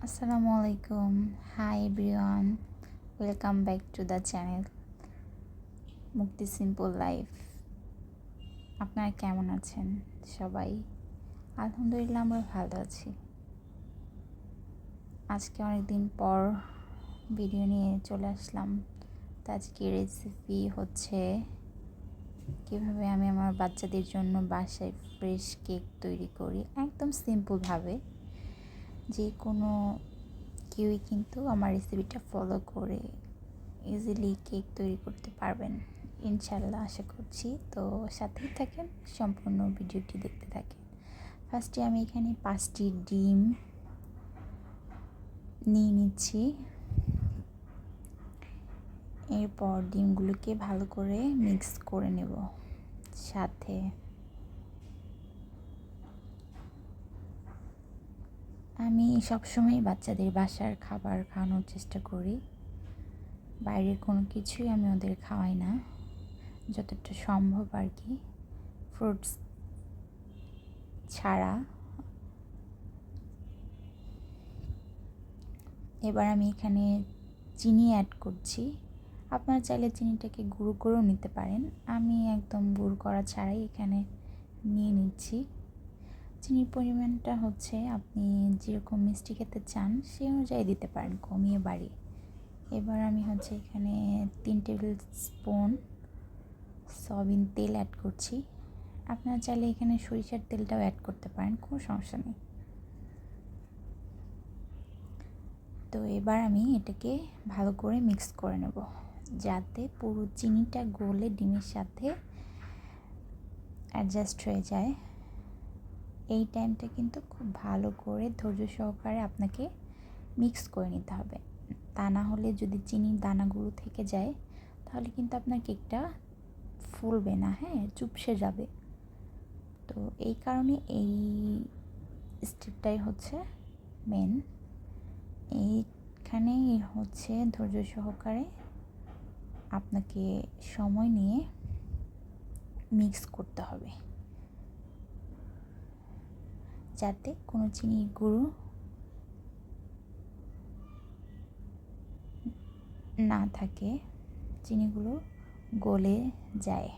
আসসালামু আলাইকুম। Hi everyone, welcome back to the channel মুক্তি সিম্পল লাইফ। আপনারা কেমন আছেন সবাই? আলহামদুলিল্লাহ, আমরা ভালো আছি। আজকে অনেক দিন পর ভিডিও নিয়ে চলে আসলাম। তো আজকে রেসিপি হচ্ছে কীভাবে আমি আমার বাচ্চাদের জন্য বাসায় ফ্রেশ কেক তৈরি করি, একদম সিম্পলভাবে। যে কোনো কেউই কিন্তু আমার রেসিপিটা ফলো করে ইজিলি কেক তৈরি করতে পারবেন ইনশাল্লাহ, আশা করছি। তো সাথেই থাকেন, সম্পূর্ণ ভিডিওটি দেখতে থাকেন। ফার্স্টে আমি এখানে 5টি ডিম নিয়ে নিচ্ছি। এরপর ডিমগুলোকে ভালো করে মিক্স করে নেব। সাথে আমি সবসময় বাচ্চাদের বাসার খাবার খাওয়ানোর চেষ্টা করি। বাইরের কোনো কিছুই আমি ওদের খাওয়াই না, যতটা সম্ভব আর কি, ফ্রুটস ছাড়া। এবার আমি এখানে চিনি অ্যাড করছি। আপনারা চাইলে চিনিটাকে গুঁড়ো করেও নিতে পারেন। আমি একদম গুঁড়ো করা ছাড়াই এখানে নিয়ে নিচ্ছি। চিনির পরিমাণটা হচ্ছে আপনি যেরকম মিষ্টি খেতে চান সেই অনুযায়ী দিতে পারেন, কমিয়ে বাড়িয়ে। এবার আমি হচ্ছে এখানে 3 টেবিল স্পুন সয়াবিন তেল অ্যাড করছি। আপনারা চাইলে এখানে সরিষার তেলটাও অ্যাড করতে পারেন, কোনো সমস্যা নেই। তো এবার আমি এটাকে ভালো করে মিক্স করে নেব, যাতে পুরো চিনিটা গলে ডিমের সাথে অ্যাডজাস্ট হয়ে যায়। এই টাইমটা কিন্তু খুব ভালো করে ধৈর্য সহকারে আপনাকে মিক্স করে নিতে হবে। তা না হলে যদি চিনির দানাগুলো থেকে যায় তাহলে কিন্তু আপনার কেকটা ফুলবে না, চুপসে যাবে। তো এই কারণে এই স্টেপটাই হচ্ছে মেন। এইখানে হচ্ছে ধৈর্য সহকারে আপনাকে সময় নিয়ে মিক্স করতে হবে, যাতে কোনো চিনির গুঁড়ো না থাকে, চিনিগুলো গলে যায়।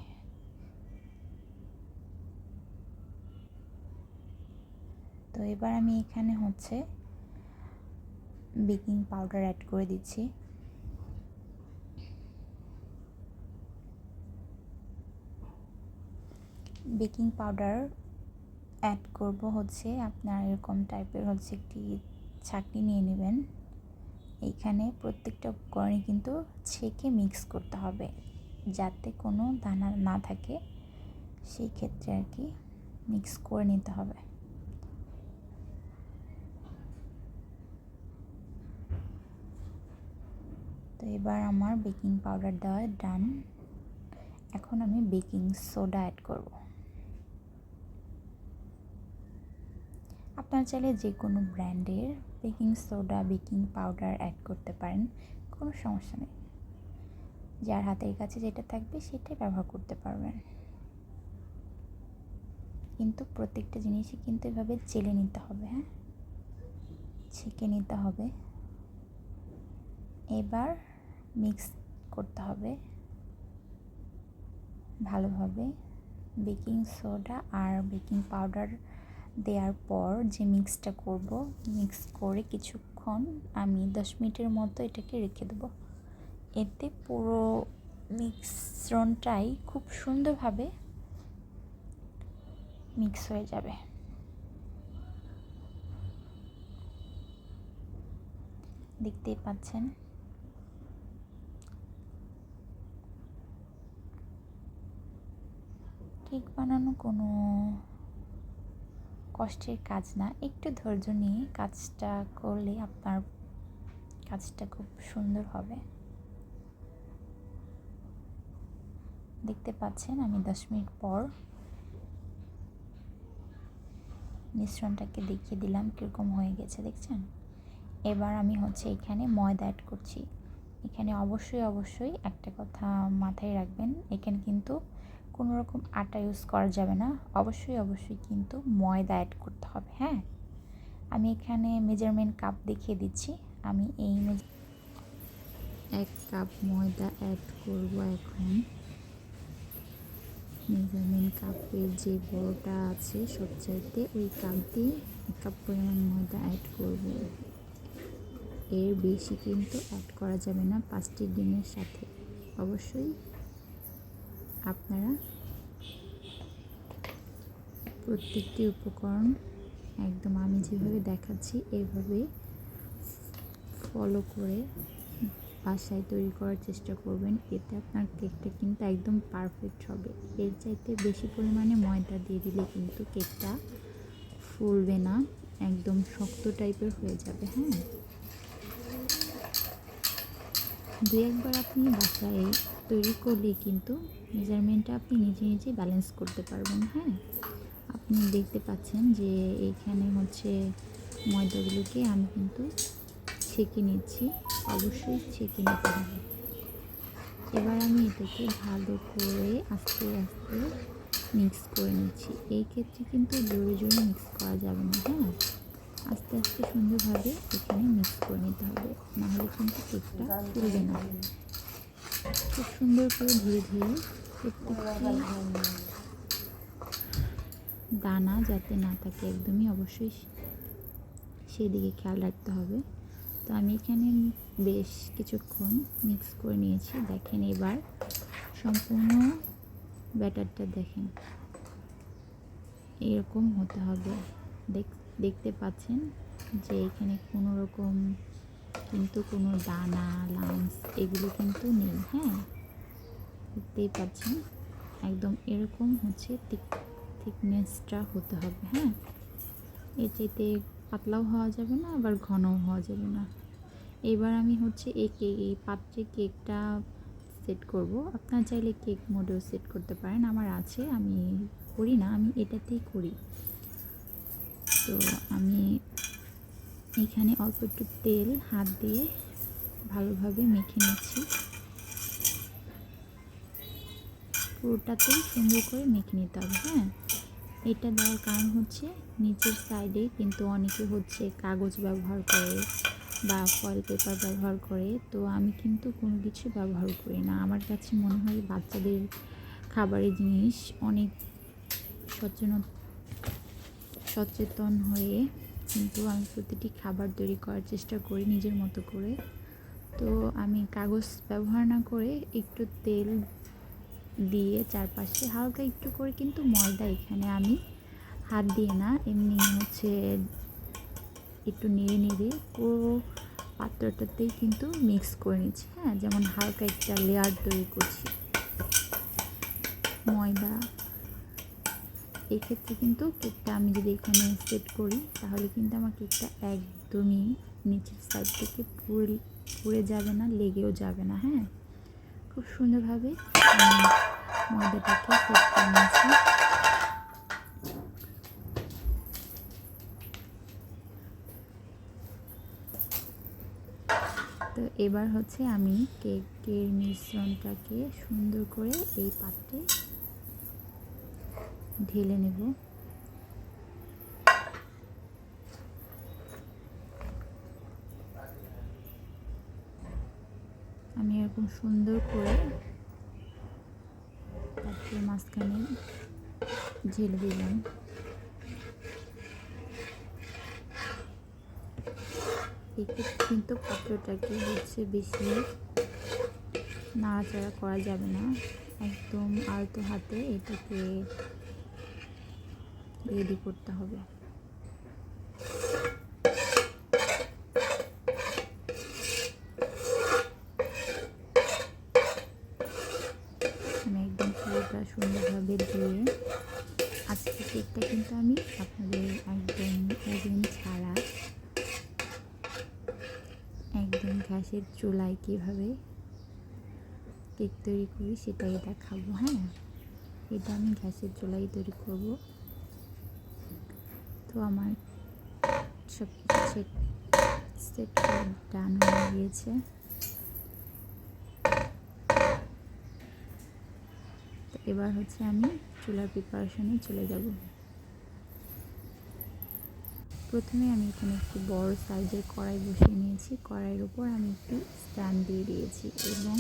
তো এবার আমি এখানে হচ্ছে বেকিং পাউডার অ্যাড করে দিচ্ছি। বেকিং পাউডার অ্যাড করব হচ্ছে, আপনার এরকম টাইপের হচ্ছে একটি ছাঁকনি নিয়ে নেবেন। এইখানে প্রত্যেকটা উপকরণই কিন্তু ছেঁকে মিক্স করতে হবে, যাতে কোনো দানা না থাকে, সেই ক্ষেত্রে আর কি মিক্স করে নিতে হবে। তো এবার আমার বেকিং পাউডার দেওয়া ডান। এখন আমি বেকিং সোডা অ্যাড করব। আপনারা চাইলে যে কোনো ব্র্যান্ডের baking soda, baking powder add করতে পারেন, কোনো সমস্যা নেই। যার হাতের কাছে যেটা থাকবে সেটাই ব্যবহার করতে পারবেন। কিন্তু প্রত্যেকটা জিনিসই কিন্তু এভাবে চেলে নিতে হবে, ছেঁকে নিতে হবে। এবার মিক্স করতে হবে ভালোভাবে। বেকিং সোডা আর বেকিং পাউডার দেওয়ার পর যে মিক্সটা করব, মিক্স করে কিছুক্ষণ আমি 10 মিনিটের মতো এটাকে রেখে দেবো। এতে পুরো মিশ্রণটাই খুব সুন্দরভাবে মিক্স হয়ে যাবে। দেখতেই পাচ্ছেন। কেক বানানো কোনো কষ্টের কাজ না, একটু ধৈর্য নিয়ে কাজটা করলে আপনার কাজটা খুব সুন্দর হবে। দেখতে পাচ্ছেন আমি 10 মিনিট পর মিশ্রণটাকে দেখিয়ে দিলাম কীরকম হয়ে গেছে, দেখছেন। এবার আমি হচ্ছে এখানে ময়দা অ্যাড করছি। এখানে অবশ্যই একটা কথা মাথায় রাখবেন, এখানে কিন্তু কোনো রকম আটা ইউজ করা যাবে না। অবশ্যই কিন্তু ময়দা অ্যাড করতে হবে। আমি এখানে মেজারমেন্ট কাপ দেখিয়ে দিচ্ছি। আমি এই 1 কাপ ময়দা অ্যাড করব এখন। মেজারমেন্ট কাপের যে বড়টা আছে সবচাইতে, ওই কাপ দিয়ে 1 কাপ পরিমাণ ময়দা অ্যাড করব। এর বেশি কিন্তু অ্যাড করা যাবে না 5টি ডিমের সাথে। অবশ্যই আপনারা প্রত্যেকটি উপকরণ একদম আমি যেভাবে দেখাচ্ছি এইভাবে ফলো করে বাসায় তৈরি করার চেষ্টা করবেন। এতে আপনার কেকটা কিন্তু একদম পারফেক্ট হবে। এর চাইতে বেশি পরিমাণে ময়দা দিয়ে দিলে কিন্তু কেকটা ফুলবে না, একদম শক্ত টাইপের হয়ে যাবে। হ্যাঁ, 2-1 বার আপনি বাসায় তৈরি করলে কিন্তু মেজারমেন্টটা আপনি নিজে নিজে ব্যালেন্স করতে পারবেন। হ্যাঁ, আপনি দেখতে পাচ্ছেন যে এইখানে হচ্ছে ময়দাগুলোকে আমি কিন্তু ছেঁকে নিচ্ছি। অবশ্যই ছেঁকে নিতে হবে। এবার আমি এটাকে ভালো করে আস্তে আস্তে মিক্স করে নিচ্ছি। এই ক্ষেত্রে কিন্তু জোরে জোরে মিক্স করা যাবে না। হ্যাঁ, আস্তে আস্তে সুন্দরভাবে এখানে মিক্স করে নিতে হবে, নাহলে কিন্তু কেকটা ফুলবে না। খুব সুন্দর করে ধীরে ধীরে প্রত্যেকটি দানা যাতে না থাকে একদমই অবশ্যই সেদিকে খেয়াল রাখতে হবে। তো আমি এখানে বেশ কিছুক্ষণ মিক্স করে নিয়েছি। দেখেন এবার সম্পূর্ণ ব্যাটারটা দেখেন এরকম হতে হবে। দেখতে পাচ্ছেন যে এখানে কোনো রকম কিন্তু কোনো দানা লাম্পস এগুলো কিন্তু নেই। হ্যাঁ, দেখতেই পাচ্ছেন একদম এরকম হচ্ছে থিকনেসটা হতে হবে। হ্যাঁ, এর চাইতে পাতলাও হওয়া যাবে না, আবার ঘনও হওয়া যাবে না। এবার আমি হচ্ছে এই পাত্রে কেকটা সেট করব। আপনারা চাইলে কেক মোডেও সেট করতে পারেন, আমার আছে, আমি করি না, আমি এটাতেই করি। তো আমি এখানে অল্প একটু তেল হাত দিয়ে ভালোভাবে মেখে নিচ্ছি। পুরোটাতেই সুন্দর করে মেখে নিতে হবে। হ্যাঁ, এটা দেওয়ার কারণ হচ্ছে নিচের সাইডে কিন্তু অনেকে হচ্ছে কাগজ ব্যবহার করে বা ফয়েল পেপার ব্যবহার করে। তো আমি কিন্তু কোনো কিছু ব্যবহার করি না। আমার কাছে মনে হয় বাচ্চাদের খাবারের জিনিস অনেক সচেতন হয়ে কিন্তু আমি প্রতিটি খাবার তৈরি করার চেষ্টা করি নিজের মতো করে। তো আমি কাগজ ব্যবহার না করে একটু তেল দিয়ে চারপাশে হালকা একটু করে কিন্তু ময়দা এখানে আমি হাত দিয়ে না, এমনি হচ্ছে একটু নেড়ে নেড়ে পুরো পাত্রটাতেই কিন্তু মিক্স করে নিচ্ছি। হ্যাঁ, যেমন হালকা একটা লেয়ার তৈরি করছি ময়দা। এক্ষেত্রে কিন্তু কেকটা আমি যদি এখানে সেট করি তাহলে কিন্তু আমার কেকটা একদমই নিচের সাইড থেকে পুড়ে যাবে না, লেগেও যাবে না। হ্যাঁ, খুব সুন্দরভাবে আমি ময়দাটাকে সেট করে নিয়েছি। তো এবার হচ্ছে আমি কেকের মিশ্রণটাকে সুন্দর করে এই পাত্রে ঢেলে নেব। আমি এরকম সুন্দর করে পাত্রের মাঝখানে ঢেলে দিলাম। এক্ষেত্রে কিন্তু পাত্রটাকে হচ্ছে বেশি নাড়াচাড়া করা যাবে না, একদম আলতো হাতে এটাকে রেডি করতে হবে। আমি একদম পুরোটা সুন্দরভাবে দিয়ে আজকে কেকটা কিন্তু আমি আপনাদের একদম ওভেন ছাড়া একদম গ্যাসের চুলায় কীভাবে কেক তৈরি করি সেটাই দেখাবো। হ্যাঁ, এটা আমি গ্যাসের চুলাই তৈরি করব। তো আমার সব কিছু সেট ডান হয়ে গিয়েছে। তো এবার হচ্ছে আমি চুলার প্রিপারেশনে চলে যাব। প্রথমে আমি এখানে একটি বড় সাইজের কড়াই বসিয়ে নিয়েছি। কড়াইয়ের উপর আমি একটি স্ট্যান্ড দিয়ে দিয়েছি এবং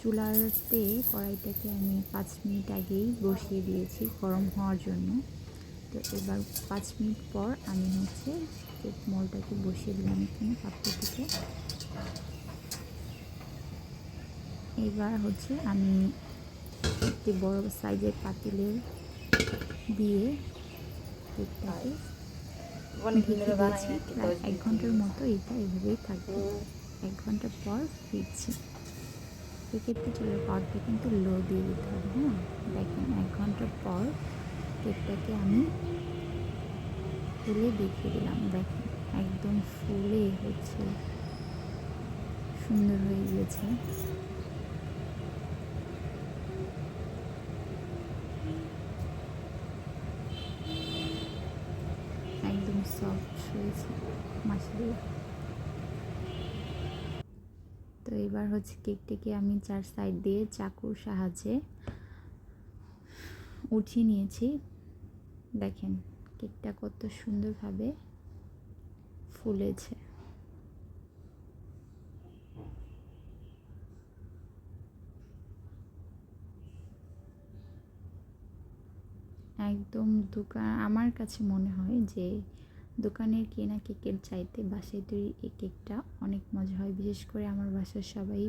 চুলাতে কড়াইটাকে আমি 5 মিনিট আগেই বসিয়ে দিয়েছি গরম হওয়ার জন্য। তো এবার 5 মিনিট পর আমি হচ্ছে কেক মোল্ডটাকে বসিয়ে দিলাম এখানে পাত্রটিতে। এবার হচ্ছে আমি একটি বড় সাইজের পাতিলে দিয়ে কেকটাকে ঢেকে দিয়েছি। প্রায় 1 ঘন্টার মতো এটা এভাবেই থাকবে। 1 ঘন্টা পর ফিরছি। সেক্ষেত্রে চুলার পাওয়ারটা কিন্তু লো দিয়ে দিতে হবে। হ্যাঁ, দেখেন 1 ঘন্টা পর কেকটাকে আমি খুলে দেখিয়ে দিলাম। দেখেন একদম ফুলে হচ্ছে সুন্দর হয়ে গিয়েছে। একদম সফট হয়েছে মাশাআল্লাহ। তো এবার হচ্ছে কেকটিকে আমি 4 সাইড দিয়ে চাকুর সাহায্যে উঠিয়ে নিয়েছি। দেখেন কেকটা কত সুন্দরভাবে ফুলেছে। একদম আমার কাছে মনে হয় যে দোকানের কেনা কেকের চাইতে বাসায় তৈরি এই কেকটা অনেক মজা হয়। বিশেষ করে আমার বাসার সবাই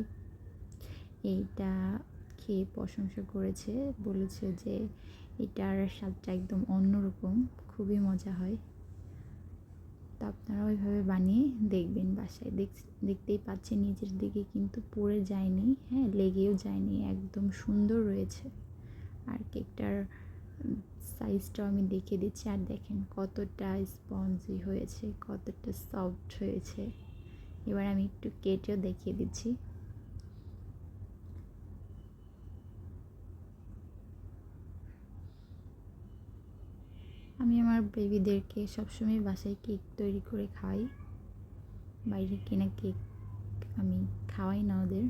এইটা খেয়ে প্রশংসা করেছে, বলেছে যে এটার স্বাদটা একদম অন্যরকম, খুবই মজা হয়। তো আপনারা ওইভাবে বানিয়ে দেখবেন বাসায়। দেখতেই পাচ্ছেন নিচের দিকে কিন্তু পড়ে যায়নি, হ্যাঁ লেগেও যায়নি, একদম সুন্দর রয়েছে। আর কেকটার সাইজটাও আমি দেখিয়ে দিচ্ছি। আর দেখেন কতটা স্পঞ্জি হয়েছে, কতটা সফট হয়েছে। এবার আমি একটু কেটেও দেখিয়ে দিচ্ছি। আমি আমার বেবিদেরকে সবসময় বাসায় কেক তৈরি করে খাওয়াই। বাইরে কেনা কেক আমি খাওয়াই না ওদের।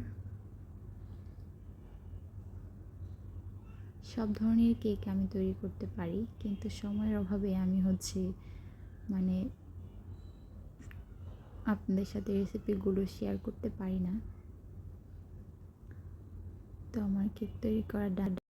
সব ধরনের কেক আমি তৈরি করতে পারি, কিন্তু সময়ের অভাবে আমি হচ্ছে মানে আপনাদের সাথে রেসিপিগুলো শেয়ার করতে পারি না। তো আমার কেক তৈরি করা